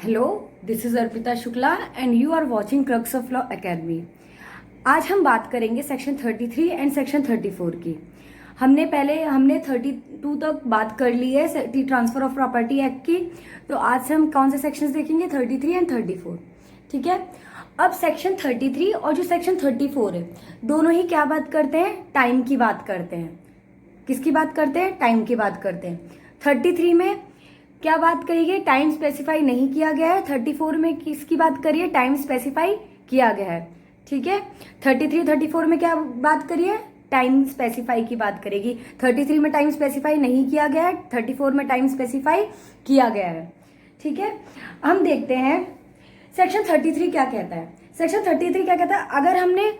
Hello, this is Arpita Shukla and you are watching Crux of Law Academy. आज हम बात करेंगे सेक्शन 33 एंड सेक्शन 34 की। हमने 32 तक बात कर ली है ट्रांसफर ऑफ प्रॉपर्टी एक्ट की। तो आज से हम कौन से सेक्शंस देखेंगे? 33 एंड 34। ठीक है। अब सेक्शन 33 और जो सेक्शन 34 है, दोनों ही क्या बात करते हैं? टाइम की बात करते हैं। किसकी बात करते हैं? टाइम की बात करते हैं। 33 में क्या बात करी गई? टाइम स्पेसिफाई नहीं किया गया है। 34 में किसकी बात करिए? टाइम स्पेसिफाई किया गया है। ठीक है। 33, 34 में क्या बात करिए? टाइम स्पेसिफाई की बात करेगी। 33 में टाइम स्पेसिफाई नहीं किया गया है, 34 में टाइम स्पेसिफाई किया गया है। ठीक है। हम देखते हैं सेक्शन 33 क्या कहता है। सेक्शन 33 क्या कहता है? अगर हमने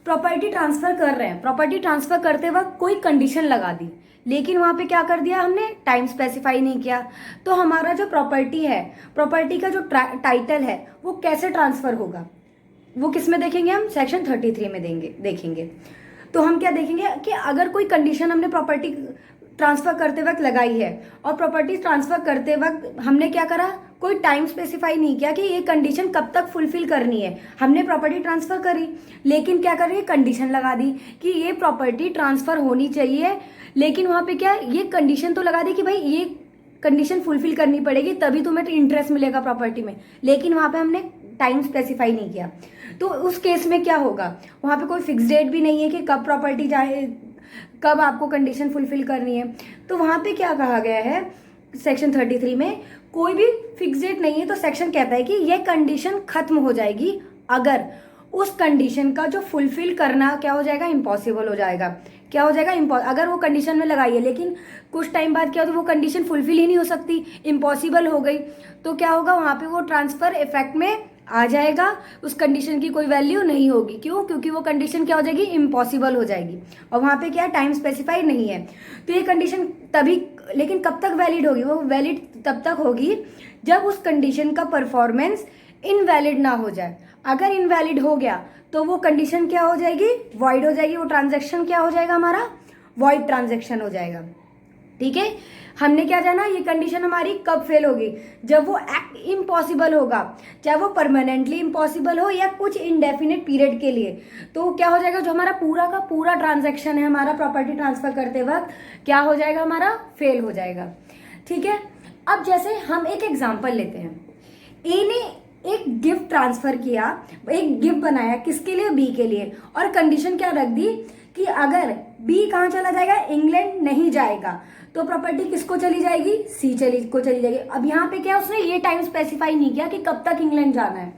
प्रॉपर्टी ट्रांसफर कर रहे हैं, प्रॉपर्टी ट्रांसफर करते वक्त कोई कंडीशन लगा दी, लेकिन वहां पे क्या कर दिया हमने? टाइम स्पेसिफाई नहीं किया, तो हमारा जो प्रॉपर्टी है, प्रॉपर्टी का जो टाइटल है, वो कैसे ट्रांसफर होगा? वो किस में देखेंगे हम? सेक्शन 33 में देखेंगे। तो हम क्या देखेंगे कि अगर कोई कंडीशन हमने प्रॉपर्टी ट्रांसफर करते वक्त लगाई है और प्रॉपर्टी ट्रांसफर करते वक्त हमने क्या करा? कोई टाइम स्पेसिफाई नहीं किया कि ये कंडीशन कब तक फुलफिल करनी है। हमने प्रॉपर्टी ट्रांसफर करी, लेकिन क्या कर रही है? कंडीशन लगा दी कि ये प्रॉपर्टी ट्रांसफर होनी चाहिए, लेकिन वहां पे क्या, ये कंडीशन तो लगा दी कि भाई ये कंडीशन फुलफिल करनी पड़ेगी तभी तुम्हें इंटरेस्ट मिलेगा प्रॉपर्टी में, लेकिन वहां पे हमने टाइम स्पेसिफाई नहीं किया। तो उस केस में क्या होगा? वहां पे कोई फिक्स डेट भी नहीं है कि कब प्रॉपर्टी जाए, कब आपको कंडीशन फुलफिल करनी है। तो वहां पे क्या कहा गया है सेक्शन 33 में? कोई भी फिक्स डेट नहीं है। तो सेक्शन कहता है कि यह कंडीशन खत्म हो जाएगी अगर उस कंडीशन का जो फुलफिल करना क्या हो जाएगा? इम्पॉसिबल हो जाएगा। क्या हो जाएगा? अगर वो कंडीशन में लगाई है, लेकिन कुछ टाइम बाद क्या हो, तो वो कंडीशन फुलफिल ही नहीं हो सकती, इम्पॉसिबल हो गई, तो क्या होगा? वहां पे वो ट्रांसफर इफेक्ट में आ जाएगा, उस कंडीशन की कोई वैल्यू नहीं होगी। क्यों? क्योंकि वो कंडीशन क्या हो जाएगी? इम्पॉसिबल हो जाएगी, और वहां पे क्या टाइम स्पेसिफाइड नहीं है। तो ये कंडीशन तभी, लेकिन कब तक वैलिड होगी? वो वैलिड तब तक होगी जब उस कंडीशन का परफॉर्मेंस इनवैलिड ना हो जाए। अगर इनवैलिड हो गया तो वो कंडीशन क्या हो जाएगी? वॉइड हो जाएगी। वो ट्रांजैक्शन क्या हो जाएगा? हमारा वॉइड ट्रांजैक्शन हो जाएगा। ठीक है। हमने क्या जाना? ये कंडीशन हमारी कब फेल होगी? जब वो एक्ट इम्पॉसिबल होगा, चाहे वो परमानेंटली इम्पॉसिबल हो या कुछ इनडेफिनेट पीरियड के लिए। तो क्या हो जाएगा? जो हमारा पूरा का पूरा ट्रांजैक्शन है हमारा प्रॉपर्टी ट्रांसफर करते वक्त, क्या हो जाएगा? हमारा फेल हो जाएगा। ठीक है। अब जैसे हम एक एग्जाम्पल लेते हैं। ए ने एक गिफ्ट ट्रांसफर किया, एक गिफ्ट बनाया, किसके लिए? बी के लिए, और कंडीशन क्या रख दी कि अगर बी कहाँ चला जाएगा? इंग्लैंड नहीं जाएगा, तो प्रॉपर्टी किसको चली जाएगी? सी को चली जाएगी। अब यहाँ पे क्या, उसने ये टाइम स्पेसिफाई नहीं किया कि कब तक इंग्लैंड जाना है,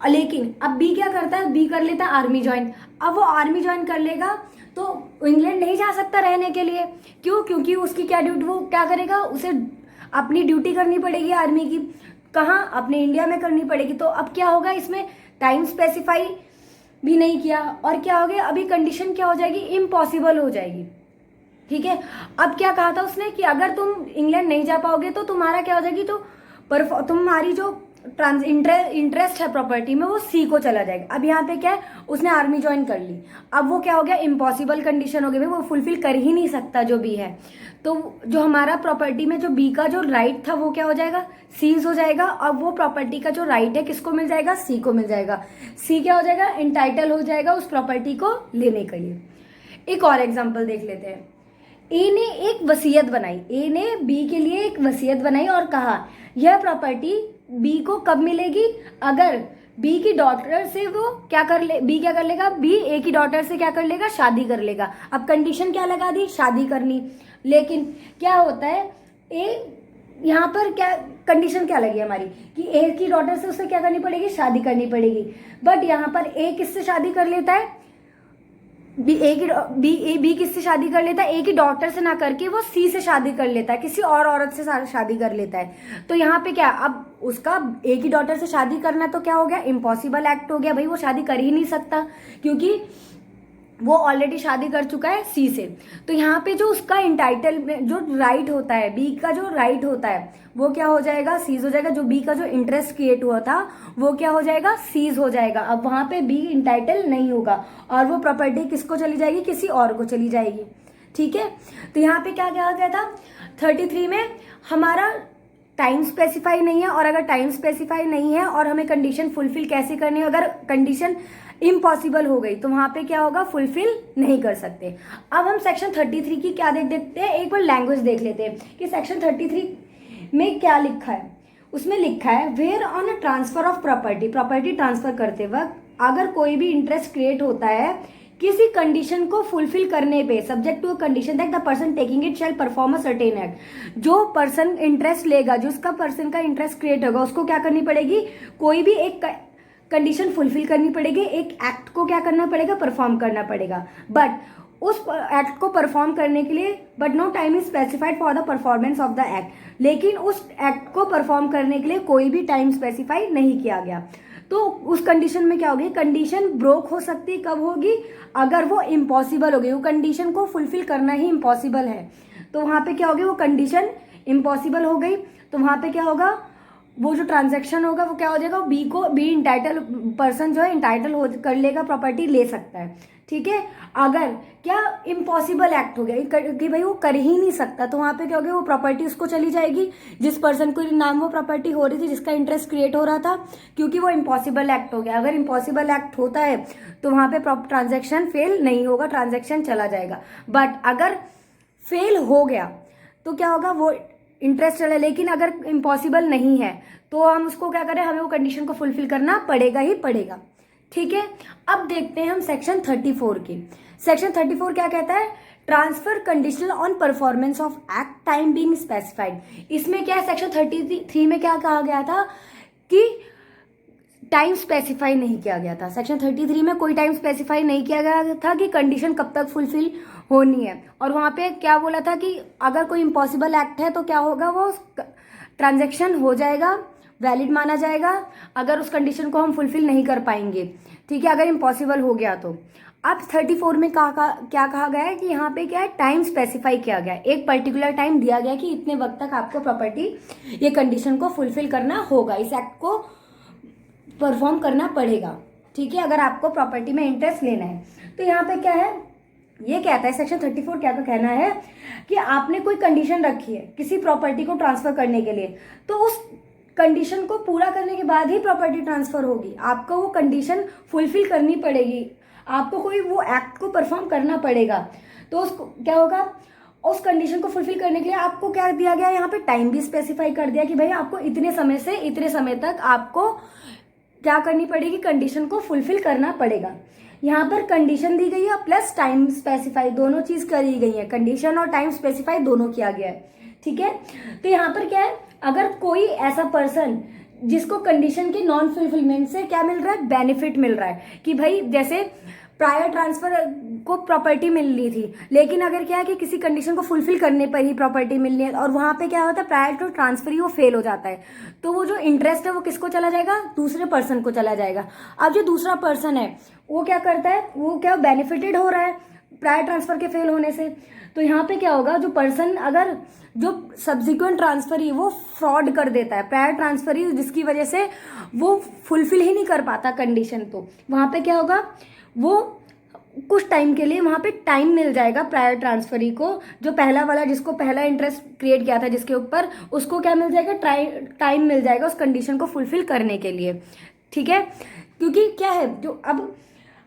लेकिन अब बी क्या करता है? बी कर लेता है आर्मी ज्वाइन। अब वो आर्मी ज्वाइन कर लेगा तो इंग्लैंड नहीं जा सकता रहने के लिए। क्यों? क्योंकि उसकी क्या ड्यूटी, वो क्या करेगा? उसे अपनी ड्यूटी करनी पड़ेगी आर्मी की। कहाँ? अपने इंडिया में करनी पड़ेगी। तो अब क्या होगा? इसमें टाइम स्पेसिफाई भी नहीं किया, और क्या हो गया? अभी कंडीशन क्या हो जाएगी? इम्पॉसिबल हो जाएगी। ठीक है। अब क्या कहा था उसने कि अगर तुम इंग्लैंड नहीं जा पाओगे तो तुम्हारा क्या हो जाएगी? तो तुम्हारी जो इंटरेस्ट है प्रॉपर्टी में, वो सी को चला जाएगा। अब यहाँ पे क्या है? उसने आर्मी ज्वाइन कर ली। अब वो क्या हो गया? इम्पॉसिबल कंडीशन हो गई, वो फुलफिल कर ही नहीं सकता जो भी है। तो जो हमारा प्रॉपर्टी में जो बी का जो राइट था, वो क्या हो जाएगा? सीज हो जाएगा। अब वो प्रॉपर्टी का जो राइट है किसको मिल जाएगा? सी को मिल जाएगा। सी क्या हो जाएगा? एंटाइटल हो जाएगा उस प्रॉपर्टी को लेने के लिए। एक और एग्जाम्पल देख लेते हैं। ए ने एक वसीयत बनाई, ए ने बी के लिए एक वसीयत बनाई और कहा यह प्रॉपर्टी बी को कब मिलेगी? अगर बी की डॉटर से वो क्या कर ले, बी क्या कर लेगा? बी ए की डॉटर से क्या कर लेगा? शादी कर लेगा। अब कंडीशन क्या लगा दी? शादी करनी। लेकिन क्या होता है? ए यहाँ पर क्या कंडीशन क्या लगी हमारी कि ए की डॉटर से उसे क्या करनी पड़ेगी? शादी करनी पड़ेगी। बट यहाँ पर ए किससे शादी कर लेता है? बी किससे शादी कर लेता है? ए की डॉटर से ना करके वो सी से शादी कर लेता है, किसी और औरत से शादी कर लेता है। तो यहाँ पे क्या, अब उसका ए की डॉटर से शादी करना तो क्या हो गया? इम्पॉसिबल एक्ट हो गया। भाई वो शादी कर ही नहीं सकता, क्योंकि वो ऑलरेडी शादी कर चुका है सी से। तो यहाँ पे जो उसका इंटाइटल जो राइट होता है, बी का जो राइट होता है, वो क्या हो जाएगा? सीज हो जाएगा। जो बी का जो इंटरेस्ट क्रिएट हुआ था, वो क्या हो जाएगा? सीज हो जाएगा। अब वहां पे बी इंटाइटल नहीं होगा, और वो प्रॉपर्टी किसको चली जाएगी? किसी और को चली जाएगी। ठीक है। तो यहाँ पे क्या कहा गया था 33 में? हमारा टाइम स्पेसिफाई नहीं है, और अगर टाइम स्पेसिफाई नहीं है और हमें कंडीशन फुलफिल कैसे करनी है, अगर कंडीशन इम्पॉसिबल हो गई तो वहां पे क्या होगा, फुलफिल नहीं कर सकते। अब हम सेक्शन 33 की क्या देखते हैं, एक बार लैंग्वेज देख लेते हैं कि सेक्शन 33 में क्या लिखा है। उसमें लिखा है where on a transfer of property, property transfer करते वक्त अगर कोई भी इंटरेस्ट क्रिएट होता है किसी कंडीशन को फुलफिल करने पे, subject to a condition that the person taking it shall perform a certain act, जो पर्सन इंटरेस्ट लेगा, जो उसका पर्सन का इंटरेस्ट क्रिएट होगा, उसको क्या करनी पड़ेगी, कोई भी एक कंडीशन फुलफिल करनी पड़ेगी, एक एक्ट को क्या करना पड़ेगा, परफॉर्म करना पड़ेगा। बट उस एक्ट को परफॉर्म करने के लिए but no time is specified for the performance of the act, लेकिन उस एक्ट को परफॉर्म करने के लिए कोई भी टाइम स्पेसिफाई नहीं किया गया। तो उस कंडीशन में क्या होगी, कंडीशन ब्रोक हो सकती कब होगी, अगर वो इम्पॉसिबल होगी, वो कंडीशन को फुलफिल करना ही इम्पॉसिबल है, तो वहां पे क्या होगी, वो कंडीशन इम्पॉसिबल हो गई, तो वहां पे क्या होगा, वो जो ट्रांजैक्शन होगा वो क्या हो जाएगा, बी इंटाइटल पर्सन जो है इंटाइटल हो कर लेगा, प्रॉपर्टी ले सकता है। ठीक है, अगर क्या इम्पॉसिबल एक्ट हो गया कि भाई वो कर ही नहीं सकता, तो वहां पे क्या हो गया, वो प्रॉपर्टी उसको चली जाएगी जिस पर्सन को नाम वो प्रॉपर्टी हो रही थी, जिसका इंटरेस्ट क्रिएट हो रहा था, क्योंकि वो इम्पॉसिबल एक्ट हो गया। अगर इम्पॉसिबल एक्ट होता है तो वहां पे ट्रांजेक्शन फेल नहीं होगा, ट्रांजेक्शन चला जाएगा। बट अगर फेल हो गया तो क्या होगा, वो इंटरेस्ट चला, लेकिन अगर इम्पॉसिबल नहीं है तो हम उसको क्या करें, हमें वो कंडीशन को फुलफिल करना पड़ेगा ही पड़ेगा। ठीक है, अब देखते हैं हम सेक्शन 34 की। सेक्शन 34 क्या कहता है, transfer conditional on performance of act time being specified. इसमें क्या है, सेक्शन 33 में क्या कहा गया था कि टाइम स्पेसिफाई नहीं किया गया था। सेक्शन 33 में कोई टाइम स्पेसिफाई नहीं किया गया था कि कंडीशन कब तक फुलफिल होनी है, और वहां पे क्या बोला था कि अगर कोई इम्पॉसिबल एक्ट है तो क्या होगा, वो ट्रांजैक्शन हो जाएगा, वैलिड माना जाएगा अगर उस कंडीशन को हम फुलफिल नहीं कर पाएंगे। ठीक है, अगर इम्पॉसिबल हो गया तो। अब 34 में क्या कहा गया है कि यहाँ पे क्या है, टाइम स्पेसिफाई किया गया है, एक पर्टिकुलर टाइम दिया गया कि इतने वक्त तक आपको प्रॉपर्टी ये कंडीशन को फुलफिल करना होगा, इस एक्ट को परफॉर्म करना पड़ेगा। ठीक है, अगर आपको प्रॉपर्टी में इंटरेस्ट लेना है तो यहाँ पे क्या है, ये कहता है सेक्शन 34 क्या का कहना है कि आपने कोई कंडीशन रखी है किसी प्रॉपर्टी को ट्रांसफर करने के लिए, तो उस कंडीशन को पूरा करने के बाद ही प्रॉपर्टी ट्रांसफर होगी, आपको वो कंडीशन फुलफिल करनी पड़ेगी, आपको कोई वो एक्ट को परफॉर्म करना पड़ेगा। तो उसको क्या होगा, उस कंडीशन को फुलफिल करने के लिए आपको क्या दिया गया है, यहाँ पे टाइम भी स्पेसिफाई कर दिया कि भाई आपको इतने समय से इतने समय तक आपको क्या करनी पड़ेगी, कंडीशन को फुलफिल करना पड़ेगा। यहाँ पर कंडीशन दी गई है प्लस टाइम स्पेसिफाई, दोनों चीज करी गई है, कंडीशन और टाइम स्पेसिफाई दोनों किया गया है। ठीक है, तो यहाँ पर क्या है, अगर कोई ऐसा पर्सन जिसको कंडीशन के नॉन फुलफिलमेंट से क्या मिल रहा है, बेनिफिट मिल रहा है, कि भाई जैसे प्रायर ट्रांसफर को प्रॉपर्टी मिल रही थी, लेकिन अगर क्या है कि किसी कंडीशन को फुलफिल करने पर ही प्रॉपर्टी मिलनी है और वहां पे क्या होता है, प्रायर टू ट्रांसफर ही वो फेल हो जाता है, तो वो जो इंटरेस्ट है वो किसको चला जाएगा, दूसरे पर्सन को चला जाएगा। अब जो दूसरा पर्सन है वो क्या करता है, वो क्या बेनिफिटेड हो रहा है प्रायर ट्रांसफर के फेल होने से, तो यहाँ पे क्या होगा, जो पर्सन अगर जो सब्सिक्वेंट ट्रांसफर ही वो फ्रॉड कर देता है, प्रायर ट्रांसफर ही जिसकी वजह से वो फुलफिल ही नहीं कर पाता कंडीशन, तो वहां पे क्या होगा, वो कुछ टाइम के लिए वहां पे टाइम मिल जाएगा प्रायर ट्रांसफरी को, जो पहला वाला जिसको पहला इंटरेस्ट क्रिएट किया था जिसके ऊपर, उसको क्या मिल जाएगा, टाइम मिल जाएगा उस कंडीशन को फुलफिल करने के लिए। ठीक है, क्योंकि क्या है, जो अब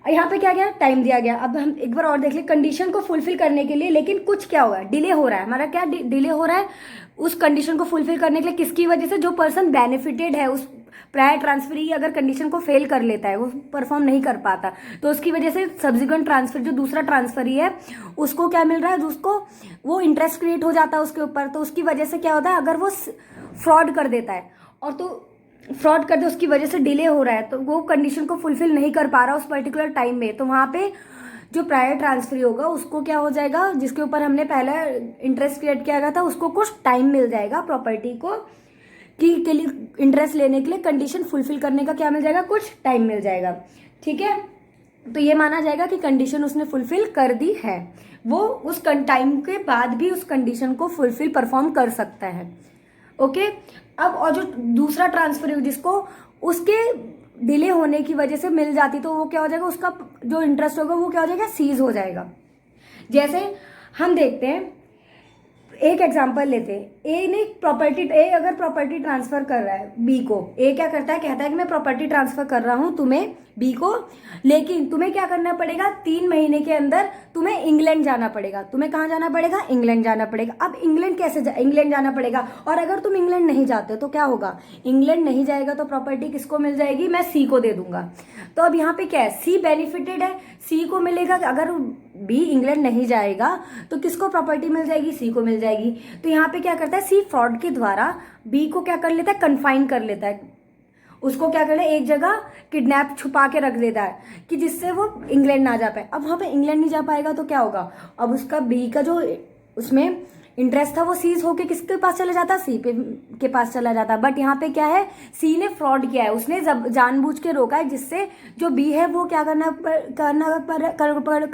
यहाँ पे क्या गया, टाइम दिया गया। अब हम एक बार और देख ले, कंडीशन को फुलफिल करने के लिए, लेकिन कुछ क्या होगा, डिले हो रहा है, हमारा क्या डिले हो रहा है उस कंडीशन को फुलफिल करने के लिए, किसकी वजह से, जो पर्सन बेनिफिटेड है उस प्रायर ट्रांसफरी अगर कंडीशन को फेल कर लेता है, वो परफॉर्म नहीं कर पाता, तो उसकी वजह से सब्सिक्वेंट ट्रांसफर जो दूसरा ट्रांसफरी है उसको क्या मिल रहा है, उसको वो इंटरेस्ट क्रिएट हो जाता है उसके ऊपर, तो उसकी वजह से क्या होता है, अगर वो फ्रॉड कर देता है और तो फ्रॉड कर दे, उसकी वजह से डिले हो रहा है, तो वो कंडीशन को फुलफिल नहीं कर पा रहा उस पर्टिकुलर टाइम में, तो वहां पे जो प्रायर ट्रांसफर होगा उसको क्या हो जाएगा, जिसके ऊपर हमने पहला इंटरेस्ट क्रिएट किया गया था उसको कुछ टाइम मिल जाएगा प्रॉपर्टी को कि के लिए इंटरेस्ट लेने के लिए, कंडीशन फुलफिल करने का क्या मिल जाएगा, कुछ टाइम मिल जाएगा। ठीक है, तो ये माना जाएगा कि कंडीशन उसने फुलफिल कर दी है, वो उस टाइम के बाद भी उस कंडीशन को फुलफिल परफॉर्म कर सकता है। ओके, अब और जो दूसरा ट्रांसफर जिसको उसके डिले होने की वजह से मिल जाती, तो वो क्या हो जाएगा, उसका जो इंटरेस्ट होगा वो क्या हो जाएगा, सीज हो जाएगा। जैसे हम देखते हैं एक एग्जांपल लेते हैं, ए अगर प्रॉपर्टी ट्रांसफर कर रहा है बी को, ए क्या करता है, कहता है कि मैं प्रॉपर्टी ट्रांसफर कर रहा हूं तुम्हें, बी को, लेकिन तुम्हें क्या करना पड़ेगा, 3 महीने के अंदर तुम्हें इंग्लैंड जाना पड़ेगा। तुम्हें कहाँ जाना पड़ेगा, इंग्लैंड जाना पड़ेगा। अब इंग्लैंड इंग्लैंड जाना पड़ेगा, और अगर तुम इंग्लैंड नहीं जाते तो क्या होगा, इंग्लैंड नहीं जाएगा तो प्रॉपर्टी किसको मिल जाएगी, मैं सी को दे दूंगा। तो अब यहाँ पे क्या है, सी बेनिफिटेड है, सी को मिलेगा। अगर बी इंग्लैंड नहीं जाएगा तो किसको प्रॉपर्टी मिल जाएगी, सी को मिल जाएगी। तो यहाँ पे क्या करता है, सी फ्रॉड के द्वारा बी को क्या कर लेता है, कन्फाइन कर लेता है, उसको क्या करना है, एक जगह किडनैप छुपा के रख देता है कि जिससे वो इंग्लैंड ना जा पाए। अब वहां पे इंग्लैंड नहीं जा पाएगा तो क्या होगा, अब उसका बी का जो उसमें इंटरेस्ट था वो सीज होके किसके पास चला जाता, सी पे के पास चला जाता। बट यहाँ पे क्या है, सी ने फ्रॉड किया है, उसने जानबूझ के रोका है जिससे जो बी है वो क्या कर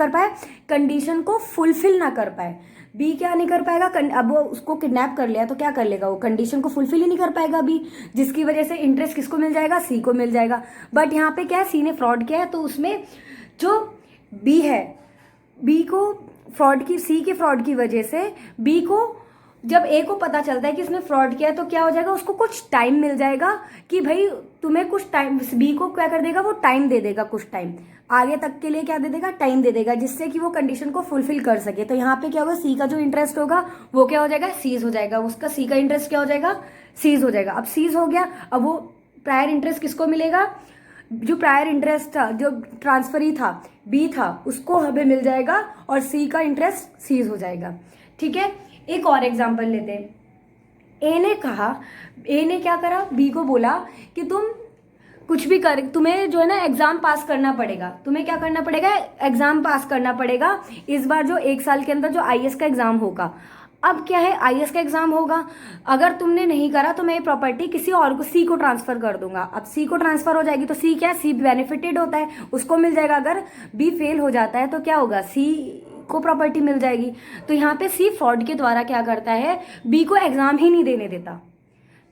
पाए, कंडीशन को फुलफिल ना कर पाए। बी क्या नहीं कर पाएगा, अब वो उसको किडनैप कर लिया तो क्या कर लेगा, वो कंडीशन को फुलफिल ही नहीं कर पाएगा बी, जिसकी वजह से इंटरेस्ट किसको मिल जाएगा, सी को मिल जाएगा। बट यहाँ पे क्या है, सी ने फ्रॉड किया है, तो उसमें जो बी है, बी को सी के फ्रॉड की वजह से बी को, जब ए को पता चलता है कि उसने फ्रॉड किया है तो क्या हो जाएगा, उसको कुछ टाइम मिल जाएगा कि भाई तुम्हें कुछ टाइम, बी को क्या कर देगा, वो टाइम दे देगा, कुछ टाइम आगे तक के लिए क्या दे देगा, टाइम दे देगा, जिससे कि वो कंडीशन को फुलफिल कर सके। तो यहाँ पे क्या होगा, सी का जो इंटरेस्ट होगा वो क्या हो जाएगा, सीज हो जाएगा, उसका सी का इंटरेस्ट क्या हो जाएगा, सीज हो जाएगा। अब सीज हो गया, अब वो प्रायर इंटरेस्ट किसको मिलेगा, जो प्रायर इंटरेस्ट था, जो ट्रांसफरी था, बी था, उसको हमें मिल जाएगा और सी का इंटरेस्ट सीज हो जाएगा। ठीक है, एक और एग्जांपल लेते हैं। ए ने क्या करा, बी को बोला कि तुम कुछ भी कर, तुम्हें जो है ना एग्जाम पास करना पड़ेगा, तुम्हें क्या करना पड़ेगा, एग्जाम पास करना पड़ेगा इस बार, जो 1 साल के अंदर जो आईएएस का एग्जाम होगा। अब क्या है, आईएएस का एग्जाम होगा, अगर तुमने नहीं करा तो मैं ये प्रॉपर्टी किसी और को, सी को ट्रांसफर कर दूंगा। अब सी को ट्रांसफर हो जाएगी तो सी क्या, सी बेनिफिटेड होता है, उसको मिल जाएगा। अगर बी फेल हो जाता है तो क्या होगा, सी को प्रॉपर्टी मिल जाएगी। तो यहाँ पे सी फ्रॉड के द्वारा क्या करता है, बी को एग्जाम ही नहीं देने देता,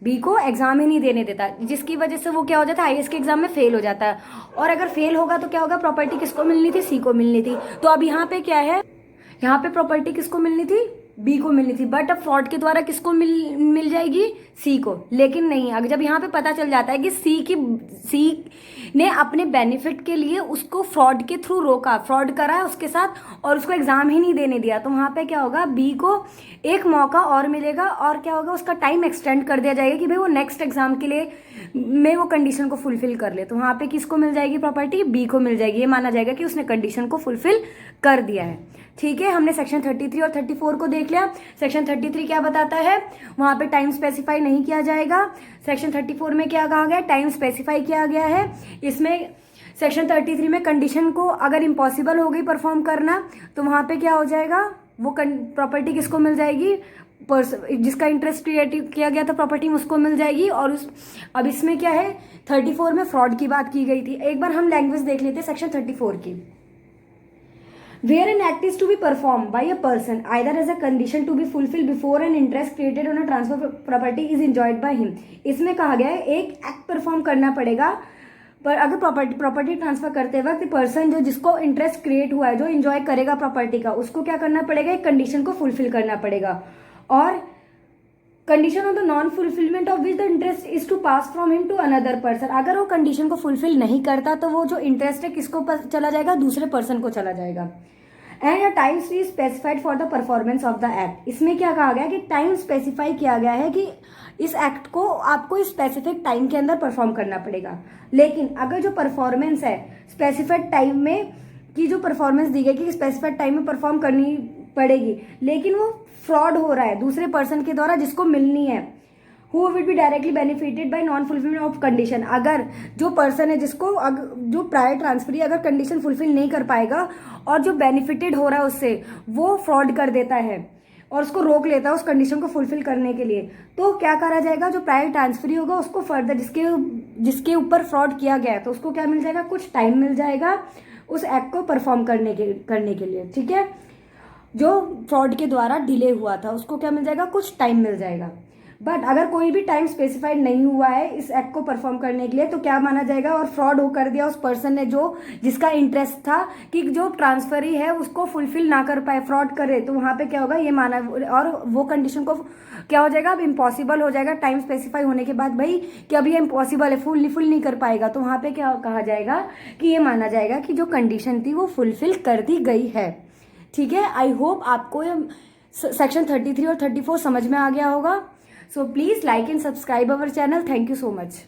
बी को एग्जाम ही नहीं देने देता, जिसकी वजह से वो क्या हो जाता है, आईएएस के एग्जाम में फेल हो जाता है। और अगर फेल होगा तो क्या होगा, प्रॉपर्टी किसको मिलनी थी, सी को मिलनी थी। तो अब यहाँ पे क्या है, यहाँ पे प्रॉपर्टी किसको मिलनी थी, बी को मिलनी थी। बट अब फ्रॉड के द्वारा किसको मिल जाएगी, सी को। लेकिन नहीं, अगर जब यहाँ पे पता चल जाता है कि सी ने अपने बेनिफिट के लिए उसको फ्रॉड के थ्रू रोका, फ्रॉड करा है उसके साथ और उसको एग्जाम ही नहीं देने दिया, तो वहाँ पे क्या होगा, बी को एक मौका और मिलेगा और क्या होगा, उसका टाइम एक्सटेंड कर दिया जाएगा कि भाई वो नेक्स्ट एग्जाम के लिए में वो कंडीशन को फुलफिल कर ले। तो वहाँ पे किसको मिल जाएगी प्रॉपर्टी, बी को मिल जाएगी। ये माना जाएगा कि उसने कंडीशन को फुलफिल कर दिया है। ठीक है, हमने सेक्शन 33 और 34 को देख लिया। सेक्शन 33 क्या बताता है, वहां पे टाइम स्पेसिफाई नहीं किया जाएगा। सेक्शन 34 में क्या कहा गया, टाइम स्पेसिफाई किया गया है। इसमें सेक्शन 33 में कंडीशन को अगर इम्पॉसिबल हो गई परफॉर्म करना तो वहां पे क्या हो जाएगा, वो प्रॉपर्टी किसको मिल जाएगी, जिसका इंटरेस्ट क्रिएट किया गया था प्रॉपर्टी में उसको मिल जाएगी। और अब इसमें क्या है, 34 में फ्रॉड की बात की गई थी। एक बार हम लैंग्वेज देख लेते हैं सेक्शन 34 की। Where an act is to be performed by a person either as a condition to be fulfilled before an interest created on a transfer property is enjoyed by him। इसमें कहा गया है एक act perform करना पड़ेगा, पर अगर property transfer करते वक्त पर्सन जो जिसको इंटरेस्ट क्रिएट हुआ है, जो इंजॉय करेगा प्रॉपर्टी का, उसको क्या करना पड़ेगा, एक कंडीशन को फुलफिल करना पड़ेगा। और condition of the non fulfilment of which the interest is to pass from him to another person. अगर वो कंडीशन को फुलफिल नहीं करता तो वो जो इंटरेस्ट है किसको चला जाएगा, दूसरे पर्सन को चला जाएगा। And a time is specified for the performance of the act. इसमें क्या कहा गया कि टाइम स्पेसिफाई किया गया है कि इस एक्ट को आपको स्पेसिफिक टाइम के अंदर परफॉर्म करना पड़ेगा। लेकिन अगर जो परफॉर्मेंस है स्पेसिफाइड टाइम में की, जो परफॉर्मेंस दी गई कि स्पेसिफाइड टाइम में परफॉर्म करनी पड़ेगी, लेकिन वो फ्रॉड हो रहा है दूसरे पर्सन के द्वारा जिसको मिलनी है, who will be directly benefited by non fulfillment of condition। अगर जो पर्सन है जिसको जो प्रायर ट्रांसफरी अगर कंडीशन फुलफिल नहीं कर पाएगा और जो बेनिफिटेड हो रहा है उससे वो फ्रॉड कर देता है और उसको रोक लेता है उस कंडीशन को फुलफिल करने के लिए, तो क्या करा जाएगा, जो प्रायर ट्रांसफरी होगा उसको फर्दर जिसके ऊपर फ्रॉड किया गया है तो उसको क्या मिल जाएगा, कुछ टाइम मिल जाएगा उस एक्ट को परफॉर्म करने के लिए। ठीक है, जो फ्रॉड के द्वारा डिले हुआ था उसको क्या मिल जाएगा, कुछ टाइम मिल जाएगा। बट अगर कोई भी टाइम स्पेसिफाइड नहीं हुआ है इस एक्ट को परफॉर्म करने के लिए तो क्या माना जाएगा, और फ्रॉड हो कर दिया उस पर्सन ने जो जिसका इंटरेस्ट था कि जो ट्रांसफरी है उसको फुलफिल ना कर पाए, फ्रॉड करे, तो वहाँ पे क्या होगा ये माना, और वो कंडीशन को क्या हो जाएगा, अब इम्पॉसिबल हो जाएगा टाइम स्पेसिफाई होने के बाद भाई कि अब ये इम्पॉसिबल है, फुल नहीं कर पाएगा, तो वहाँ पे क्या कहा जाएगा कि ये माना जाएगा कि जो कंडीशन थी वो फुलफिल कर दी गई है। ठीक है, आई होप आपको ये सेक्शन 33 और 34 समझ में आ गया होगा। So please like and subscribe our channel. Thank you so much.